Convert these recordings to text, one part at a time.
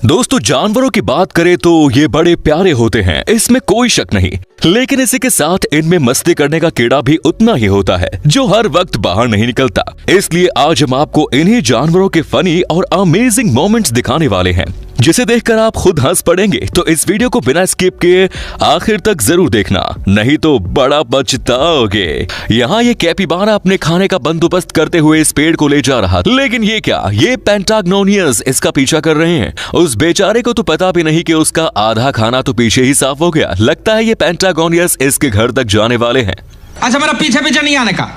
दोस्तों, जानवरों की बात करें तो ये बड़े प्यारे होते हैं, इसमें कोई शक नहीं। लेकिन इसी के साथ इनमें मस्ती करने का कीड़ा भी उतना ही होता है जो हर वक्त बाहर नहीं निकलता। इसलिए आज हम आपको इन्हीं जानवरों के फनी और अमेजिंग मोमेंट्स दिखाने वाले हैं, जिसे देखकर आप खुद हंस पड़ेंगे। तो इस वीडियो को बिना स्किप किए आखिर तक जरूर देखना, नहीं तो बड़ा पछताओगे। यहाँ ये कैपिबारा अपने खाने का बंदोबस्त करते हुए इस पेड़ को ले जा रहा, लेकिन ये क्या, ये पेंटागोनियस इसका पीछा कर रहे हैं। उस बेचारे को तो पता भी नहीं कि उसका आधा खाना तो पीछे ही साफ हो गया। लगता है ये पेंटागोनियस इसके घर तक जाने वाले हैं। अच्छा, मेरा पीछे पीछे नहीं आने का।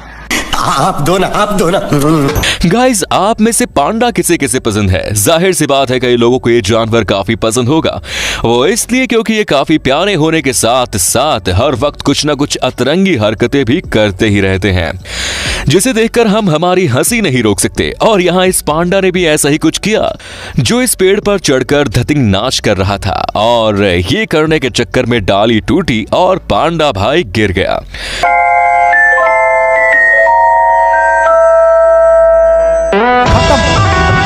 आप दो ना। गाइस, आप में से पांडा किसे किसे पसंद है? जाहिर सी बात है कई लोगों को ये जानवर काफी पसंद होगा। वो इसलिए क्योंकि ये काफी प्यारे होने के साथ साथ हर वक्त कुछ न कुछ अतरंगी हरकतें भी करते ही रहते हैं, जिसे देखकर हम हमारी हंसी नहीं रोक सकते। और यहाँ इस पांडा ने भी ऐसा ही कुछ किया, जो इस पेड़ पर चढ़कर धतिंग नाच कर रहा था। और ये करने के चक्कर में डाली टूटी और पांडा भाई गिर गया।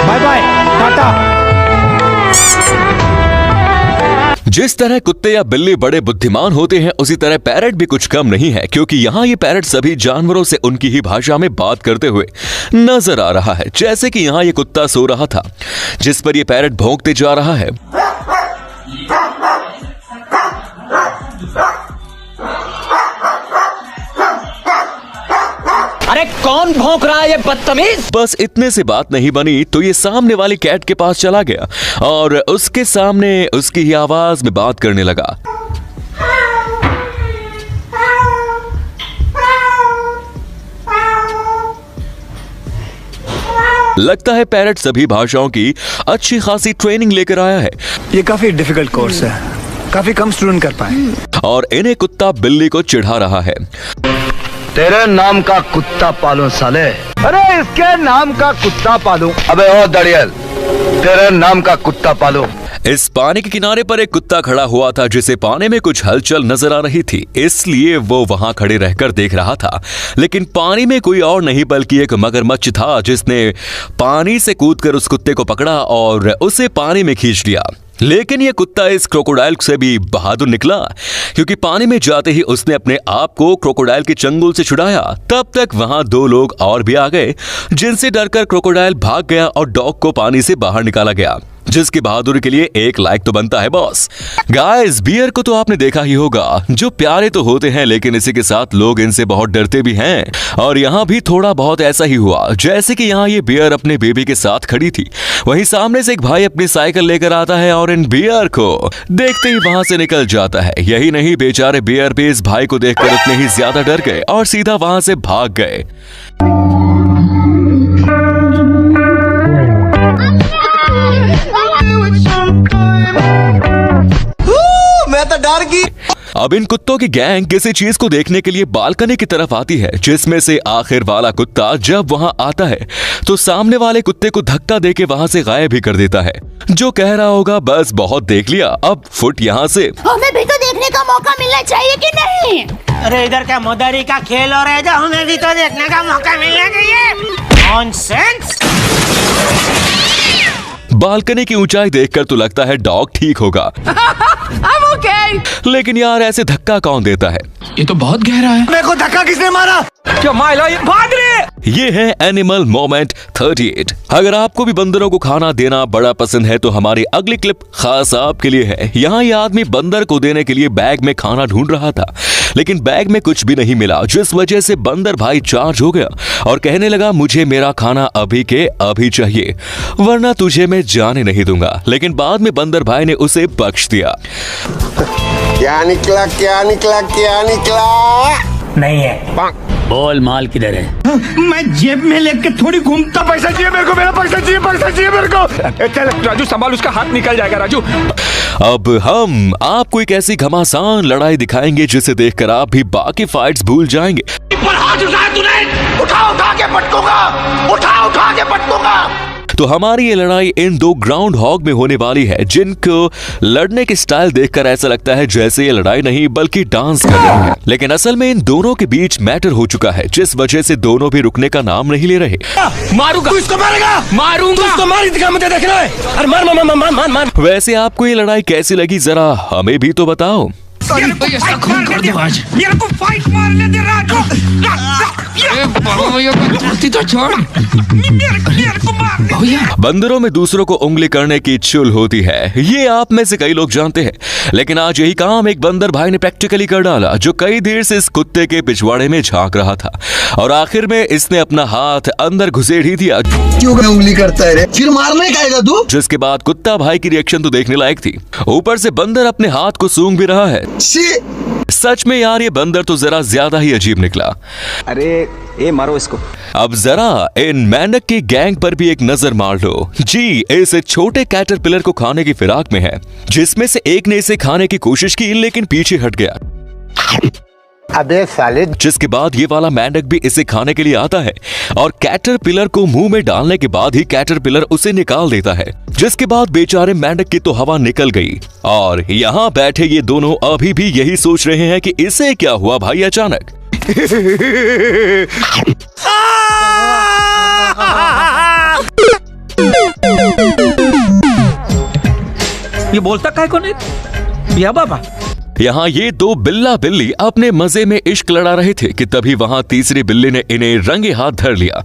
Bye bye, tata. जिस तरह कुत्ते या बिल्ली बड़े बुद्धिमान होते हैं, उसी तरह पैरट भी कुछ कम नहीं है, क्योंकि यहाँ ये पैरट सभी जानवरों से उनकी ही भाषा में बात करते हुए नजर आ रहा है। जैसे कि यहाँ ये कुत्ता सो रहा था, जिस पर ये पैरट भौंकते जा रहा है। अरे कौन भौंक रहा है ये बदतमीज? बस इतने से बात नहीं बनी तो ये सामने वाली कैट के पास चला गया और उसके सामने उसकी ही आवाज में बात करने लगा। लगता है पैरट सभी भाषाओं की अच्छी खासी ट्रेनिंग लेकर आया है। ये काफी डिफिकल्ट कोर्स है, काफी कम स्टूडेंट कर पाए। और इन्हें कुत्ता बिल्ली को चिढ़ा रहा है। तेरे नाम का कुत्ता पालूं साले। अरे इसके नाम का कुत्ता पालूं। अबे ओ दड़ियल, तेरे नाम का कुत्ता पालूं। इस पानी के किनारे पर एक कुत्ता खड़ा हुआ था, जिसे पानी में कुछ हलचल नजर आ रही थी, इसलिए वो वहां खड़े रहकर देख रहा था। लेकिन पानी में कोई और नहीं बल्कि एक मगरमच्छ था, जिसने पानी से कूदकर उस कुत्ते को पकड़ा और उसे पानी में खींच लिया। लेकिन यह कुत्ता इस क्रोकोडाइल से भी बहादुर निकला, क्योंकि पानी में जाते ही उसने अपने आप को क्रोकोडाइल के चंगुल से छुड़ाया। तब तक वहां दो लोग और भी आ गए, जिनसे डरकर क्रोकोडाइल भाग गया और डॉग को पानी से बाहर निकाला गया, जिसकी बहादुरी के लिए एक लाइक तो बनता है बॉस। गाइस, बियर को तो आपने देखा ही होगा, जो प्यारे तो होते हैं लेकिन इसी के साथ लोग इनसे बहुत डरते भी हैं। और यहाँ भी थोड़ा बहुत ऐसा ही हुआ। जैसे कि यहाँ ये बियर अपने बेबी के साथ खड़ी थी, वहीं सामने से एक भाई अपनी साइकिल लेकर आता है और इन बियर को देखते ही वहां से निकल जाता है। यही नहीं, बेचारे बियर भी इस भाई को देखकर उतने ही ज्यादा डर गए और सीधा वहां से भाग गए। मैं तो डर गई। अब इन कुत्तों की गैंग किसी चीज को देखने के लिए बालकनी की तरफ आती है, जिसमें से आखिर वाला कुत्ता जब वहां आता है तो सामने वाले कुत्ते को धक्का देके वहां से गायब ही कर देता है, जो कह रहा होगा बस बहुत देख लिया, अब फुट यहाँ से। हमें भी तो देखने का मौका मिलना चाहिए कि नहीं? अरे इधर क्या मोदारी का खेल हो रहा है, जो हमें भी तो देखने का मौका मिलना चाहिए। नॉनसेंस। बालकनी की ऊंचाई देखकर तो लगता है डॉग ठीक होगा। लेकिन यार, ऐसे धक्का कौन देता है? ये तो बहुत गहरा है। मेरे को धक्का किसने मारा? क्या माइला, ये भाग रहे। ये है एनिमल मोमेंट 38। अगर आपको भी बंदरों को खाना देना बड़ा पसंद है तो हमारी अगली क्लिप खास आपके लिए है। यहाँ ये आदमी बंदर को देने के लिए बैग में खाना ढूंढ रहा था, लेकिन बैग में कुछ भी नहीं मिला, जिस वजह से बंदर भाई चार्ज हो गया और कहने लगा, मुझे मेरा खाना अभी के अभी चाहिए, वरना तुझे मैं जाने नहीं दूंगा। लेकिन बाद में बंदर भाई ने उसे बख्श दिया। क्या निकला, क्या निकला, क्या निकला? नहीं है। बोल माल किधर है? मैं जेब में लेके थोड़ी घूमता। पैसा चाहिए मेरे को, मेरा पैसा चाहिए, पैसा चाहिए मेरे को। चल राजू, संभाल, उसका हाथ निकल जाएगा राजू। अब हम आपको एक ऐसी घमासान लड़ाई दिखाएंगे जिसे देखकर आप भी बाकी फाइट्स भूल जाएंगे। पर हाथ उठाया तूने? उठा उठा के पटकूंगा, उठा उठा के पटकूंगा। तो हमारी ये लड़ाई इन दो ग्राउंड हॉग में होने वाली है, जिनको लड़ने की स्टाइल देखकर ऐसा लगता है जैसे ये लड़ाई नहीं बल्कि डांस कर रहे हैं। लेकिन असल में इन दोनों के बीच मैटर हो चुका है, जिस वजह से दोनों भी रुकने का नाम नहीं ले रहे। मारूंगा, तू इसको मारेगा, मारूंगा, इसको मार दिखा, मुझे देखना है। अरे मार मार मार मार मार। वैसे आपको ये लड़ाई कैसी लगी, जरा हमें भी तो बताओ। मेरे को फाइट मारने दे राजू। तो छोड़। मेरे को मार। बंदरों में दूसरों को उंगली करने की चुल होती है, ये आप में से कई लोग जानते हैं। लेकिन आज यही काम एक बंदर भाई ने प्रैक्टिकली कर डाला, जो कई देर से इस कुत्ते के पिछवाड़े में झांक रहा था और आखिर में इसने अपना हाथ अंदर घुसेड़ ही दिया। क्यों उंगली करता है रे? फिर मारने का आएगा तू? जिसके बाद कुत्ता भाई की रिएक्शन तो देखने लायक थी, ऊपर से बंदर अपने हाथ को सूंघ भी रहा है। सच में यार, ये बंदर तो जरा ज्यादा ही अजीब निकला। अरे ए मारो इसको। अब जरा इन मेंढक की गैंग पर भी एक नजर मार लो। जी इस छोटे कैटरपिलर को खाने की फिराक में है, जिसमें से एक ने इसे खाने की कोशिश की लेकिन पीछे हट गया। अबे साले। जिसके बाद ये वाला मेंढक भी इसे खाने के लिए आता है और कैटरपिलर को मुंह में डालने के बाद ही कैटरपिलर उसे निकाल देता है। जिसके बाद बेचारे मेंढक की तो हवा निकल गई और यहाँ बैठे ये दोनों अभी भी यही सोच रहे हैं कि इसे क्या हुआ भाई अचानक। ये बोलता काय को नहीं या बाबा। यहाँ ये दो बिल्ला बिल्ली अपने मजे में इश्क लड़ा रहे थे कि तभी वहाँ तीसरी बिल्ली ने इन्हें रंगे हाथ धर लिया।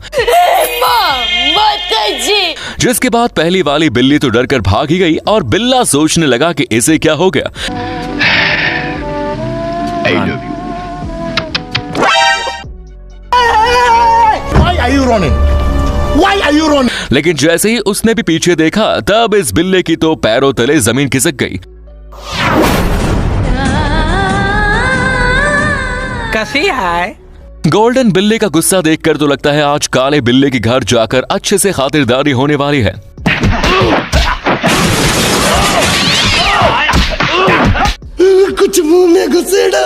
जिसके बाद पहली वाली बिल्ली तो डर कर भाग ही गई और बिल्ला सोचने लगा कि इसे क्या हो गया। लेकिन जैसे ही उसने भी पीछे देखा, तब इस बिल्ले की तो पैरों तले जमीन खिसक गई। कैसी है? गोल्डन बिल्ले का गुस्सा देखकर तो लगता है आज काले बिल्ले के घर जाकर अच्छे से खातिरदारी होने वाली है। कुछ मुंह में घुसेड़ा,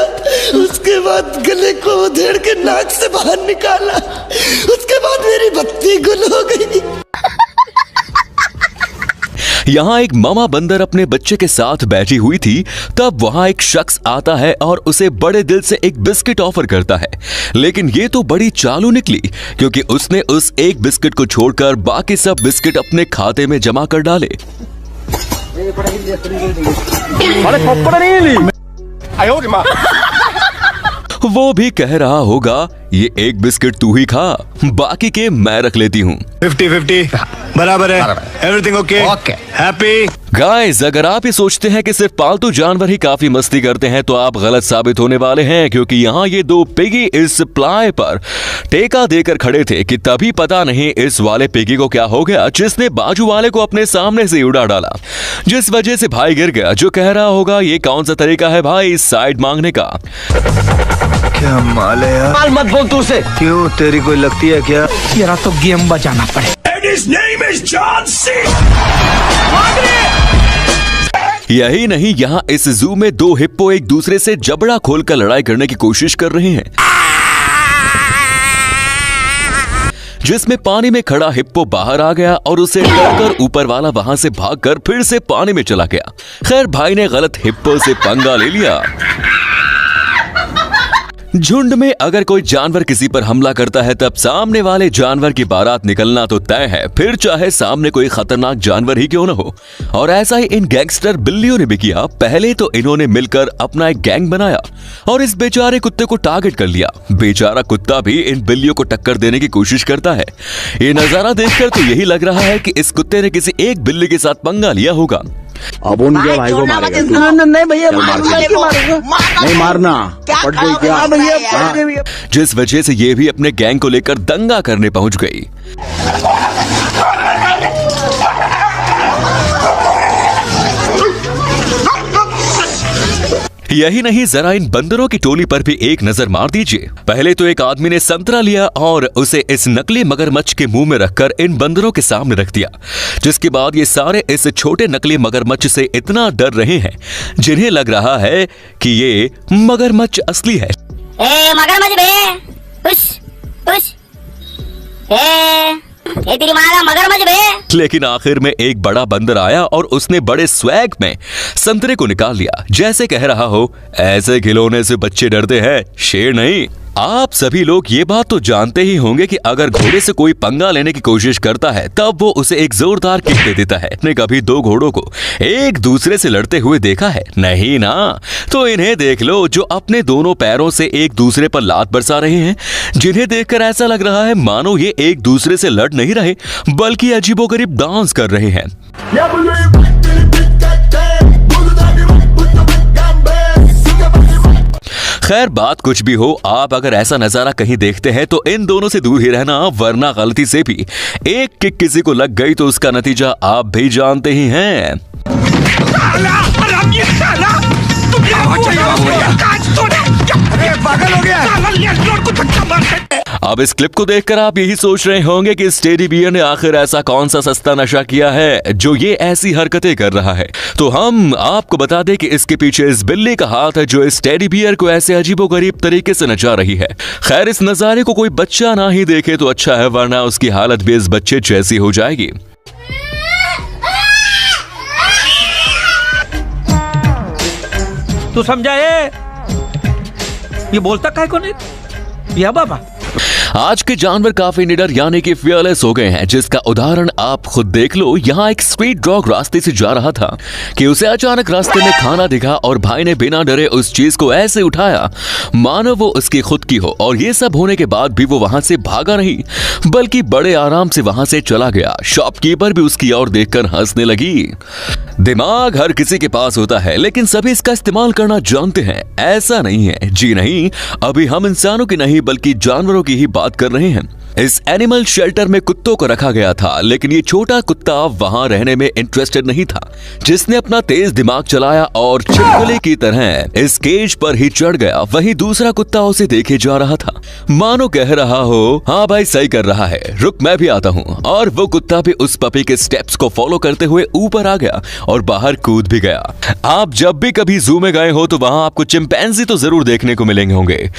उसके बाद गले को उधेड़ के नाक से बाहर निकाला, उसके बाद मेरी बत्ती गुल हो गई। यहाँ एक मामा बंदर अपने बच्चे के साथ बैठी हुई थी, तब वहाँ एक शख्स आता है और उसे बड़े दिल से एक बिस्किट ऑफर करता है। लेकिन ये तो बड़ी चालू निकली, क्योंकि उसने उस एक बिस्किट को छोड़कर बाकी सब बिस्किट अपने खाते में जमा कर डाले। वो भी कह रहा होगा, ये एक बिस्किट तू ही खा, बाकी के मैं रख लेती हूँ। 50-50 बराबर है। Everything okay? हैप्पी? गाइस, अगर आप ये सोचते हैं कि सिर्फ पालतू जानवर ही काफी मस्ती करते हैं तो आप गलत साबित होने वाले हैं, क्योंकि यहाँ ये दो पिगी इस प्लाई पर टेका देकर खड़े थे कि तभी पता नहीं इस वाले पिगी को क्या हो गया, जिसने बाजू वाले को अपने सामने से उड़ा डाला, जिस वजह से भाई गिर गया। जो कह रहा होगा ये कौन सा तरीका है भाई साइड मांगने का। क्या माल है यार? माल मत बोल तू उसे। क्यों, तेरी कोई लगती है क्या? मेरा तो गेम बजाना पड़े। यही नहीं, यहाँ इस जू में दो हिप्पो एक दूसरे से जबड़ा खोलकर लड़ाई करने की कोशिश कर रहे हैं, जिसमें पानी में खड़ा हिप्पो बाहर आ गया और उसे डरकर ऊपर वाला वहां से भागकर फिर से पानी में चला गया। खैर भाई ने गलत हिप्पो से पंगा ले लिया। झुंड में अगर कोई जानवर किसी पर हमला करता है तब सामने वाले जानवर की बारात निकलना तो तय है, फिर चाहे सामने कोई खतरनाक जानवर ही क्यों न हो। और ऐसा ही इन गैंगस्टर बिल्लियों ने भी किया। पहले तो इन्होंने मिलकर अपना एक गैंग बनाया और इस बेचारे कुत्ते को टारगेट कर लिया। बेचारा कुत्ता भी इन बिल्लियों को टक्कर देने की कोशिश करता है। ये नजारा देखकर तो यही लग रहा है कि इस कुत्ते ने किसी एक बिल्ली के साथ पंगा लिया होगा। अब उनके भाई को मारेगा? नहीं भैया, नहीं मारना। पट गई क्या भैया? जिस वजह से ये भी अपने गैंग को लेकर दंगा करने पहुंच गई। यही नहीं, जरा इन बंदरों की टोली पर भी एक नजर मार दीजिए। पहले तो एक आदमी ने संतरा लिया और उसे इस नकली मगरमच्छ के मुंह में रखकर इन बंदरों के सामने रख दिया, जिसके बाद ये सारे इस छोटे नकली मगरमच्छ से इतना डर रहे हैं जिन्हें लग रहा है कि ये मगरमच्छ असली है। मगरमच्छ बे, उस, उस, ये तेरी माँ का मगरमच्छ बे। लेकिन आखिर में एक बड़ा बंदर आया और उसने बड़े स्वैग में संतरे को निकाल लिया, जैसे कह रहा हो ऐसे खिलौने से बच्चे डरते हैं, शेर नहीं। आप सभी लोग ये बात तो जानते ही होंगे कि अगर घोड़े से कोई पंगा लेने की कोशिश करता है तब वो उसे एक जोरदार किक दे देता है। ने कभी दो घोड़ों को एक दूसरे से लड़ते हुए देखा है? नहीं ना। तो इन्हें देख लो जो अपने दोनों पैरों से एक दूसरे पर लात बरसा रहे हैं, जिन्हें देखकर ऐसा लग रहा है मानो ये एक दूसरे से लड़ नहीं रहे बल्कि अजीबोगरीब डांस कर रहे हैं। खैर बात कुछ भी हो, आप अगर ऐसा नजारा कहीं देखते हैं तो इन दोनों से दूर ही रहना, वरना गलती से भी एक किक किसी को लग गई तो उसका नतीजा आप भी जानते ही हैं। पागल हो गया। अब इस क्लिप को देखकर आप यही सोच रहे होंगे कि इस टेडी बियर ने आखिर ऐसा कौन सा सस्ता नशा किया है जो ये ऐसी हरकतें कर रहा है। तो हम आपको बता दें कि इसके पीछे इस बिल्ली का हाथ है जो इस टेडी बियर को ऐसे अजीबोगरीब तरीके से नचा रही है। खैर इस नजारे को कोई बच्चा ना ही देखे तो अच्छा है, वरना उसकी हालत भी इस बच्चे जैसी हो जाएगी। तू समझा ये बोलता काहे को नहीं? या बाबा आज के जानवर काफी निडर यानी कि फियरलेस हो गए हैं, जिसका उदाहरण आप खुद देख लो। यहाँ एक स्ट्रीट डॉग रास्ते से जा रहा था कि उसे अचानक रास्ते में खाना दिखा और भाई ने बिना डरे उस चीज को ऐसे उठाया मानो वो उसकी खुद की हो, और ये सब होने के बाद भी वो वहां से भागा नहीं बल्कि बड़े आराम से वहां से चला गया। शॉपकीपर भी उसकी ओर देखकर हंसने लगी। दिमाग हर किसी के पास होता है लेकिन सभी इसका इस्तेमाल करना जानते हैं, ऐसा नहीं है। जी नहीं, अभी हम इंसानों की नहीं बल्कि जानवरों की ही बात कर रहे हैं। इस एनिमल शेल्टर में कुत्तों को रखा गया था, लेकिन ये छोटा कुत्ता वहां रहने में इंटरेस्टेड नहीं था, जिसने अपना तेज दिमाग चलाया और छिपकली की तरह इस केज पर ही चढ़ गया। वहीं दूसरा कुत्ता उसे देखे जा रहा था, मानो कह रहा हो हाँ भाई सही कर रहा है, रुक मैं भी आता हूँ। और वो कुत्ता भी उस पपी के स्टेप्स को फॉलो करते हुए ऊपर आ गया और बाहर कूद भी गया। आप जब भी कभी जू में गए हो तो वहां आपको चिंपैंजी तो जरूर देखने को मिलेंगे होंगे,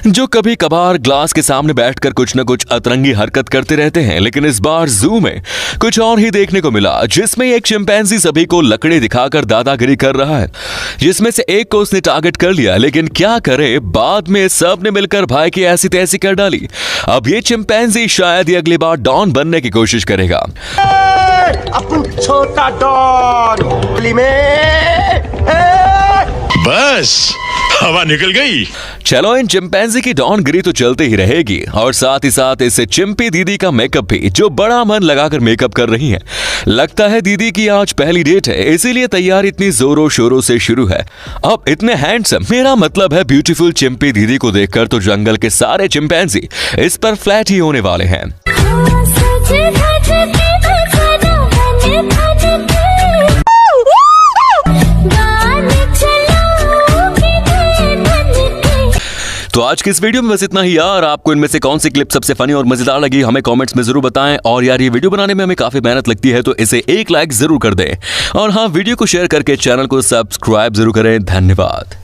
जो कभी कभार ग्लास के सामने बैठकर कुछ न कुछ अतरंगी हरकत करते रहते हैं। लेकिन इस बार जू में कुछ और ही देखने को मिला, जिसमें एक चिंपैंजी सभी को लकड़ी दिखाकर दादागिरी कर रहा है, जिसमें से एक को उसने टारगेट कर लिया। लेकिन क्या करे, बाद में सब ने मिलकर भाई की ऐसी तैसी कर डाली। अब ये चिंपैंजी शायद ही अगली बार डॉन बनने की कोशिश करेगा। अपन छोटा डॉन बस हवा निकल गई। चलो इन चिंपैंजी की डॉनगिरी तो चलते ही रहेगी, और साथ ही साथ इस चिंपी दीदी का मेकअप भी, जो बड़ा मन लगाकर मेकअप कर रही है। लगता है दीदी की आज पहली डेट है, इसीलिए तैयारी इतनी जोरों शोरों से शुरू है। अब इतने हैंडसम, मेरा मतलब है ब्यूटीफुल चिंपी दीदी को देखकर तो जंगल के सारे चिंपैंजी इस पर फ्लैट ही होने वाले हैं। तो आज की इस वीडियो में बस इतना ही यार। आपको इनमें से कौन सी क्लिप सबसे फनी और मजेदार लगी हमें कमेंट्स में जरूर बताएं। और यार ये वीडियो बनाने में हमें काफी मेहनत लगती है, तो इसे एक लाइक जरूर कर दें। और हाँ, वीडियो को शेयर करके चैनल को सब्सक्राइब जरूर करें। धन्यवाद।